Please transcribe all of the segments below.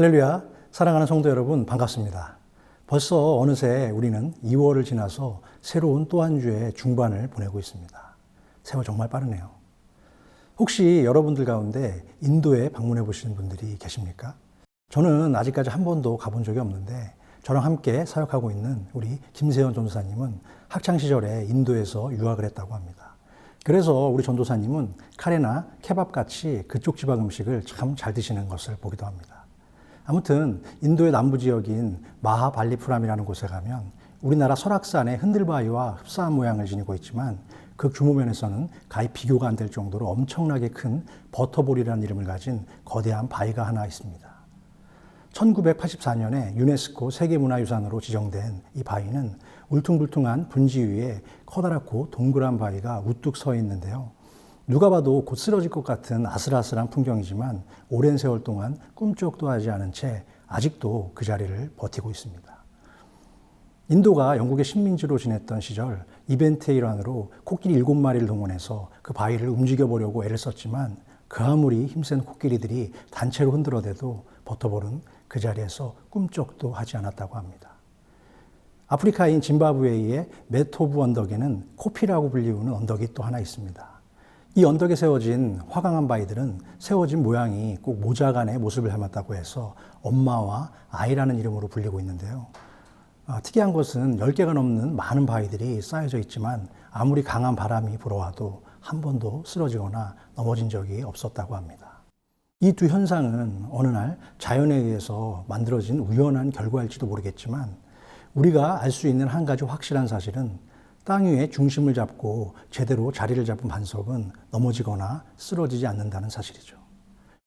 할렐루야, 사랑하는 성도 여러분 반갑습니다. 벌써 어느새 우리는 2월을 지나서 새로운 또 한 주의 중반을 보내고 있습니다. 세월 정말 빠르네요. 혹시 여러분들 가운데 인도에 방문해 보시는 분들이 계십니까? 저는 아직까지 한 번도 가본 적이 없는데 저랑 함께 사역하고 있는 우리 김세현 전도사님은 학창시절에 인도에서 유학을 했다고 합니다. 그래서 우리 전도사님은 카레나 케밥 같이 그쪽 지방 음식을 참 잘 드시는 것을 보기도 합니다. 아무튼 인도의 남부 지역인 마하발리푸람이라는 곳에 가면 우리나라 설악산의 흔들바위와 흡사한 모양을 지니고 있지만 그 규모면에서는 가히 비교가 안 될 정도로 엄청나게 큰 버터볼이라는 이름을 가진 거대한 바위가 하나 있습니다. 1984년에 유네스코 세계문화유산으로 지정된 이 바위는 울퉁불퉁한 분지 위에 커다랗고 동그란 바위가 우뚝 서 있는데요. 누가 봐도 곧 쓰러질 것 같은 아슬아슬한 풍경이지만 오랜 세월 동안 꿈쩍도 하지 않은 채 아직도 그 자리를 버티고 있습니다. 인도가 영국의 식민지로 지냈던 시절 이벤트의 일환으로 코끼리 7마리를 동원해서 그 바위를 움직여보려고 애를 썼지만 그 아무리 힘센 코끼리들이 단체로 흔들어대도 버터볼은 그 자리에서 꿈쩍도 하지 않았다고 합니다. 아프리카인 짐바브웨이의 메토브 언덕에는 코피라고 불리우는 언덕이 또 하나 있습니다. 이 언덕에 세워진 화강한 바위들은 세워진 모양이 꼭 모자간의 모습을 닮았다고 해서 엄마와 아이라는 이름으로 불리고 있는데요. 특이한 것은 10개가 넘는 많은 바위들이 쌓여져 있지만 아무리 강한 바람이 불어와도 한 번도 쓰러지거나 넘어진 적이 없었다고 합니다. 이 두 현상은 어느 날 자연에 의해서 만들어진 우연한 결과일지도 모르겠지만 우리가 알 수 있는 한 가지 확실한 사실은 땅 위에 중심을 잡고 제대로 자리를 잡은 반석은 넘어지거나 쓰러지지 않는다는 사실이죠.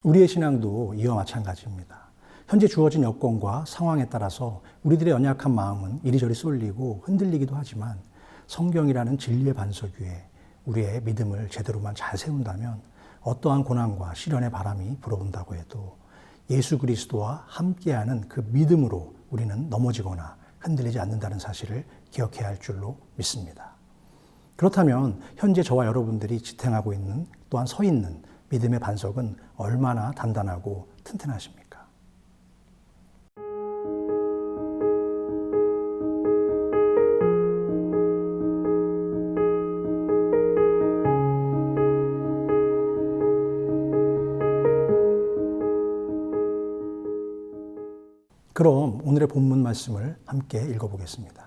우리의 신앙도 이와 마찬가지입니다. 현재 주어진 여건과 상황에 따라서 우리들의 연약한 마음은 이리저리 쏠리고 흔들리기도 하지만 성경이라는 진리의 반석 위에 우리의 믿음을 제대로만 잘 세운다면 어떠한 고난과 시련의 바람이 불어온다고 해도 예수 그리스도와 함께하는 그 믿음으로 우리는 넘어지거나 흔들리지 않는다는 사실을 기억해야 할 줄로 믿습니다. 그렇다면 현재 저와 여러분들이 지탱하고 있는 또한 서 있는 믿음의 반석은 얼마나 단단하고 튼튼하십니까? 그럼 오늘의 본문 말씀을 함께 읽어보겠습니다.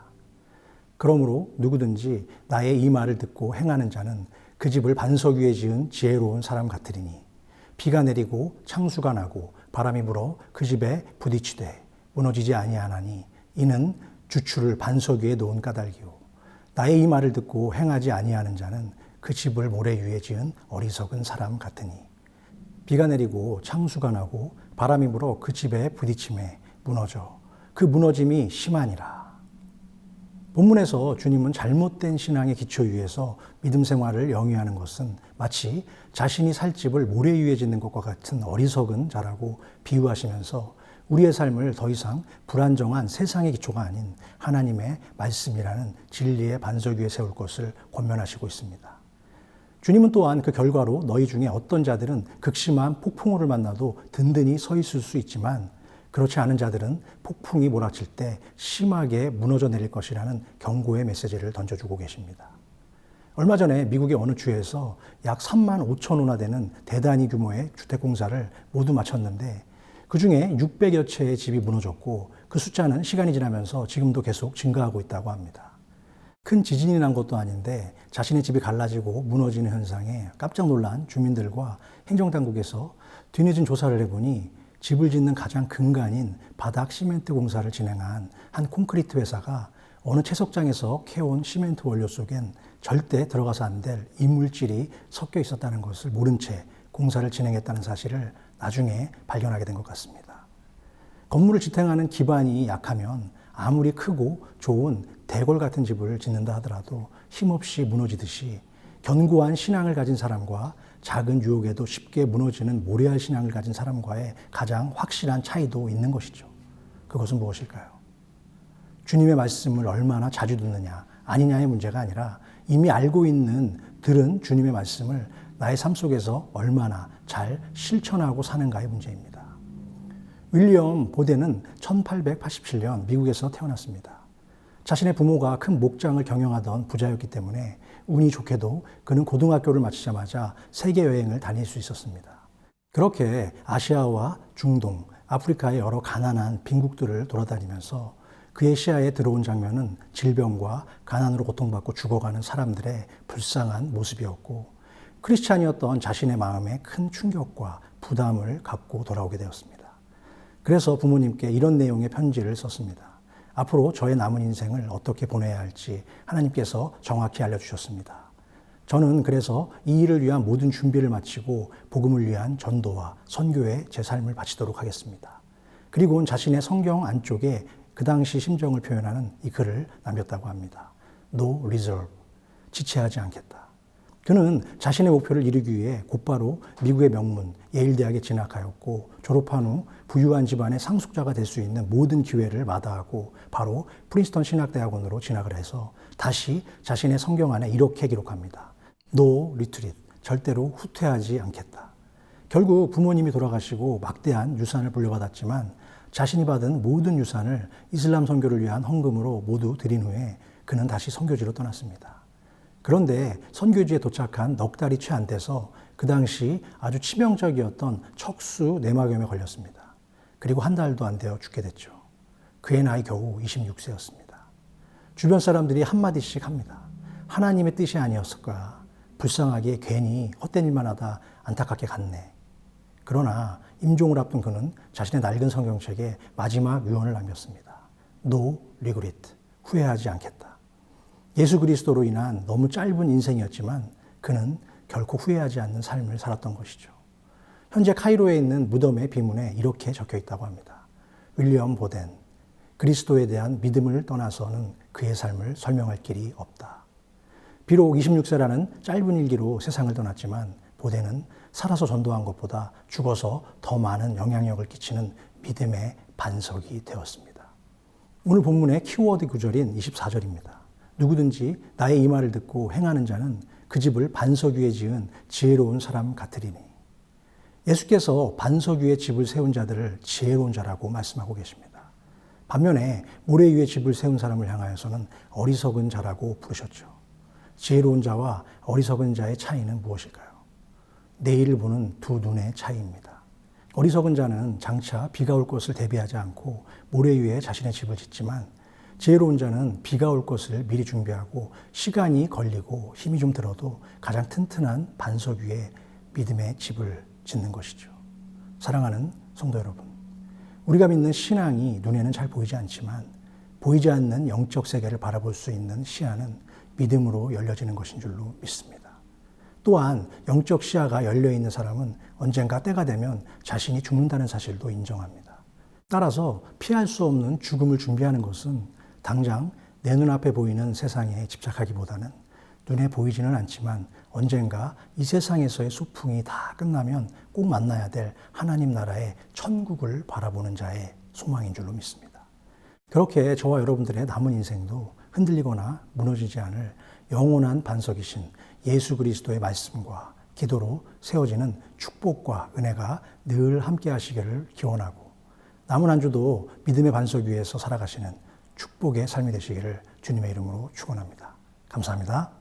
그러므로 누구든지 나의 이 말을 듣고 행하는 자는 그 집을 반석 위에 지은 지혜로운 사람 같으리니 비가 내리고 창수가 나고 바람이 불어 그 집에 부딪히되 무너지지 아니하나니 이는 주추를 반석 위에 놓은 까닭이요 나의 이 말을 듣고 행하지 아니하는 자는 그 집을 모래 위에 지은 어리석은 사람 같으니 비가 내리고 창수가 나고 바람이 불어 그 집에 부딪힘에 무너져 그 무너짐이 심하니라. 본문에서 주님은 잘못된 신앙의 기초 위에서 믿음 생활을 영위하는 것은 마치 자신이 살 집을 모래 위에 짓는 것과 같은 어리석은 자라고 비유하시면서 우리의 삶을 더 이상 불안정한 세상의 기초가 아닌 하나님의 말씀이라는 진리의 반석 위에 세울 것을 권면하시고 있습니다. 주님은 또한 그 결과로 너희 중에 어떤 자들은 극심한 폭풍우를 만나도 든든히 서 있을 수 있지만 그렇지 않은 자들은 폭풍이 몰아칠 때 심하게 무너져 내릴 것이라는 경고의 메시지를 던져주고 계십니다. 얼마 전에 미국의 어느 주에서 약 3만 5천 호나 되는 대단히 규모의 주택공사를 모두 마쳤는데 그중에 600여 채의 집이 무너졌고 그 숫자는 시간이 지나면서 지금도 계속 증가하고 있다고 합니다. 큰 지진이 난 것도 아닌데 자신의 집이 갈라지고 무너지는 현상에 깜짝 놀란 주민들과 행정당국에서 뒤늦은 조사를 해보니 집을 짓는 가장 근간인 바닥 시멘트 공사를 진행한 한 콘크리트 회사가 어느 채석장에서 캐온 시멘트 원료 속엔 절대 들어가서 안 될 이물질이 섞여 있었다는 것을 모른 채 공사를 진행했다는 사실을 나중에 발견하게 된 것 같습니다. 건물을 지탱하는 기반이 약하면 아무리 크고 좋은 대궐 같은 집을 짓는다 하더라도 힘없이 무너지듯이 견고한 신앙을 가진 사람과 작은 유혹에도 쉽게 무너지는 모래알 신앙을 가진 사람과의 가장 확실한 차이도 있는 것이죠. 그것은 무엇일까요? 주님의 말씀을 얼마나 자주 듣느냐 아니냐의 문제가 아니라 이미 알고 있는 들은 주님의 말씀을 나의 삶 속에서 얼마나 잘 실천하고 사는가의 문제입니다. 윌리엄 보덴은 1887년 미국에서 태어났습니다. 자신의 부모가 큰 목장을 경영하던 부자였기 때문에 운이 좋게도 그는 고등학교를 마치자마자 세계 여행을 다닐 수 있었습니다. 그렇게 아시아와 중동, 아프리카의 여러 가난한 빈국들을 돌아다니면서 그의 시야에 들어온 장면은 질병과 가난으로 고통받고 죽어가는 사람들의 불쌍한 모습이었고, 크리스찬이었던 자신의 마음에 큰 충격과 부담을 갖고 돌아오게 되었습니다. 그래서 부모님께 이런 내용의 편지를 썼습니다. 앞으로 저의 남은 인생을 어떻게 보내야 할지 하나님께서 정확히 알려주셨습니다. 저는 그래서 이 일을 위한 모든 준비를 마치고 복음을 위한 전도와 선교에 제 삶을 바치도록 하겠습니다. 그리고는 자신의 성경 안쪽에 그 당시 심정을 표현하는 이 글을 남겼다고 합니다. No reserve. 지체하지 않겠다. 그는 자신의 목표를 이루기 위해 곧바로 미국의 명문 예일대학에 진학하였고, 졸업한 후 부유한 집안의 상속자가 될 수 있는 모든 기회를 마다하고 바로 프린스턴 신학대학원으로 진학을 해서 다시 자신의 성경 안에 이렇게 기록합니다. No retreat. 절대로 후퇴하지 않겠다. 결국 부모님이 돌아가시고 막대한 유산을 물려받았지만 자신이 받은 모든 유산을 이슬람 선교를 위한 헌금으로 모두 드린 후에 그는 다시 선교지로 떠났습니다. 그런데 선교지에 도착한 넉 달이 채 안 돼서 그 당시 아주 치명적이었던 척수 내막염에 걸렸습니다. 그리고 한 달도 안 되어 죽게 됐죠. 그의 나이 겨우 26세였습니다. 주변 사람들이 한마디씩 합니다. 하나님의 뜻이 아니었을까? 불쌍하게 괜히 헛된 일만 하다 안타깝게 갔네. 그러나 임종을 앞둔 그는 자신의 낡은 성경책에 마지막 유언을 남겼습니다. No regret. 후회하지 않겠다. 예수 그리스도로 인한 너무 짧은 인생이었지만 그는 결코 후회하지 않는 삶을 살았던 것이죠. 현재 카이로에 있는 무덤의 비문에 이렇게 적혀 있다고 합니다. 윌리엄 보덴, 그리스도에 대한 믿음을 떠나서는 그의 삶을 설명할 길이 없다. 비록 26세라는 짧은 일기로 세상을 떠났지만 보덴은 살아서 전도한 것보다 죽어서 더 많은 영향력을 끼치는 믿음의 반석이 되었습니다. 오늘 본문의 키워드 구절인 24절입니다. 누구든지 나의 이 말을 듣고 행하는 자는 그 집을 반석 위에 지은 지혜로운 사람 같으리니. 예수께서 반석 위에 집을 세운 자들을 지혜로운 자라고 말씀하고 계십니다. 반면에 모래 위에 집을 세운 사람을 향하여서는 어리석은 자라고 부르셨죠. 지혜로운 자와 어리석은 자의 차이는 무엇일까요? 내일을 보는 두 눈의 차이입니다. 어리석은 자는 장차 비가 올 것을 대비하지 않고 모래 위에 자신의 집을 짓지만, 지혜로운 자는 비가 올 것을 미리 준비하고 시간이 걸리고 힘이 좀 들어도 가장 튼튼한 반석 위에 믿음의 집을 짓는 것이죠. 사랑하는 성도 여러분, 우리가 믿는 신앙이 눈에는 잘 보이지 않지만 보이지 않는 영적 세계를 바라볼 수 있는 시야는 믿음으로 열려지는 것인 줄로 믿습니다. 또한 영적 시야가 열려있는 사람은 언젠가 때가 되면 자신이 죽는다는 사실도 인정합니다. 따라서 피할 수 없는 죽음을 준비하는 것은 당장 내 눈앞에 보이는 세상에 집착하기보다는 눈에 보이지는 않지만 언젠가 이 세상에서의 소풍이 다 끝나면 꼭 만나야 될 하나님 나라의 천국을 바라보는 자의 소망인 줄로 믿습니다. 그렇게 저와 여러분들의 남은 인생도 흔들리거나 무너지지 않을 영원한 반석이신 예수 그리스도의 말씀과 기도로 세워지는 축복과 은혜가 늘 함께 하시기를 기원하고, 남은 한 주도 믿음의 반석 위에서 살아가시는 축복의 삶이 되시기를 주님의 이름으로 축원합니다. 감사합니다.